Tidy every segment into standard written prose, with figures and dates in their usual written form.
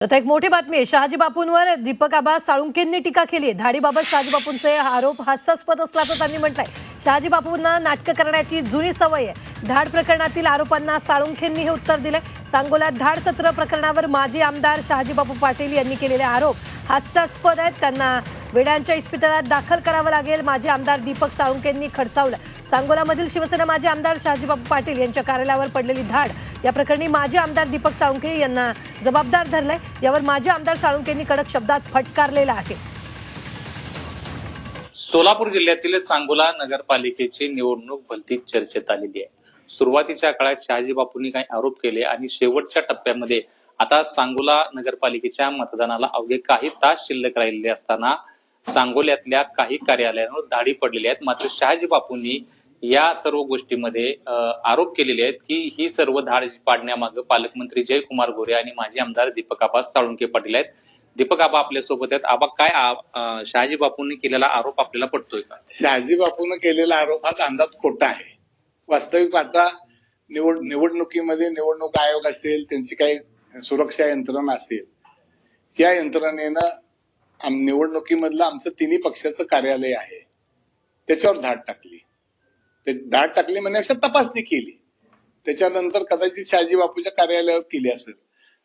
आता एक मोठी बातमी आहे। शहाजी बापूंवर दीपक आबा साळुंखेंनी टीका केली आहे। धाडीबाबत शहाजी बापूंचे आरोप हास्यास्पद असल्याचं त्यांनी म्हटलंय। शहाजी बापूंना नाटकं करण्याची जुनी सवय आहे। धाड प्रकरणातील आरोपांना साळुंखेंनी हे उत्तर दिले। सांगोल्यात धाड सत्र प्रकरणावर माजी आमदार शहाजी बापू पाटील यांनी केलेले आरोप हास्यास्पद आहेत। त्यांना वेड्यांच्या इस्पितळात दाखल करावं लागेल, माजी आमदार दीपक साळुंखेंनी खडसावलं। सांगोलामधील शिवसेना माजी आमदार शहाजी बापू पाटील यांच्या कार्यालयावर पडलेली धाड या प्रकरणी माजी आमदार दीपक साळुंखे यांना जबाबदार धरलंय। यावर माजी आमदार साळुंखेंनी कडक शब्दात फटकारलेला आहे। सोलापूर जिल्ह्यातील सांगोला नगरपालिकेची निवडणूक भलतीच चर्चेत आलेली आहे। सुरुवातीच्या काळात शहाजी बापूंनी काही आरोप केले आणि शेवटच्या टप्प्यामध्ये आता सांगोला नगरपालिकेच्या मतदानाला अवघे काही तास शिल्लक राहिलेले असताना सांगोल्यातल्या काही कार्यालयांवर धाडी पडलेल्या आहेत। मात्र शहाजी बापूंनी या सर्व गोष्टीमध्ये आरोप केलेले आहेत की ही सर्व धाड पाडण्यामागे पालकमंत्री जयकुमार गोरे आणि माजी आमदार दीपक आबा साळुंखे पाटील आहेत। दीपक आबा आपल्या सोबत आहेत। आबा, काय शहाजी बापूंनी केलेला आरोप आपल्याला पटतोय का? शहाजी बापूंनी केलेला आरोप हा अंदाज खोटा आहे। वास्तविक आता निवडणुकीमध्ये निवडणूक आयोग असेल, त्यांची काही सुरक्षा यंत्रणा असेल, या यंत्रणेनं निवडणुकीमधलं आमचं तिन्ही पक्षाचं कार्यालय आहे त्याच्यावर धाड टाकली। धाड टाकली म्हणण्यापेक्षा तपासणी केली। त्याच्यानंतर कदाचित शहाजी बापूच्या कार्यालयावर केली असेल,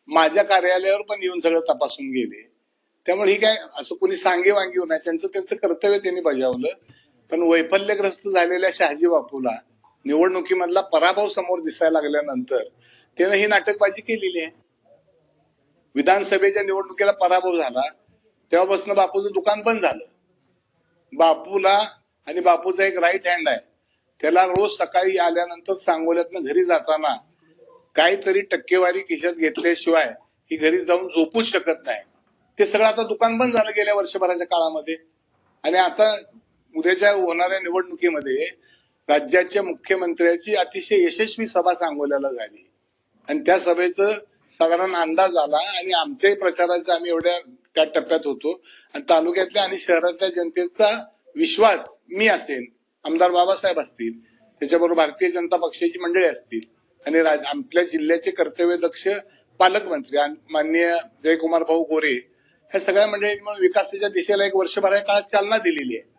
माझ्या कार्यालयावर पण येऊन सगळं तपासून गेले। त्यामुळे ही काय असं कोणी सांगे वांगी नाही, त्यांचं कर्तव्य त्यांनी बजावलं। पण वैफल्यग्रस्त झालेल्या शहाजी बापूला निवडणुकीमधला पराभव समोर दिसायला लागल्यानंतर त्यानं ही नाटकबाजी केलेली आहे। विधानसभेच्या निवडणुकीला पराभव झाला तेव्हापासून बापूचं दुकान बंद झालं। बापूला आणि बापूचा एक राईट हँड आहे, त्याला रोज सकाळी आल्यानंतर सांगोल्यातनं घरी जाताना काहीतरी टक्केवारी खिशात घेतल्याशिवाय ही घरी जाऊन झोपूच शकत नाही। ते सगळं आता दुकान बंद झालं गेल्या वर्षभराच्या काळामध्ये। आणि आता उद्याच्या होणाऱ्या निवडणुकीमध्ये राज्याच्या मुख्यमंत्र्याची अतिशय यशस्वी सभा सांगोल्याला झाली आणि त्या सभेचं साधारण अंदाज आला आणि आमच्याही प्रचाराचा आम्ही एवढ्या त्या टप्प्यात होतो आणि तालुक्यातल्या आणि शहरातल्या जनतेचा विश्वास मी असेल, आमदार बाबासाहेब असतील, त्याच्याबरोबर भारतीय जनता पक्षाची मंडळी असतील आणि आपल्या जिल्ह्याचे कर्तव्यदक्ष पालकमंत्री माननीय जयकुमार भाऊ गोरे ह्या सगळ्या मंडळींनी विकासाच्या दिशेला एक वर्षभराच्या काळात चालना दिलेली आहे।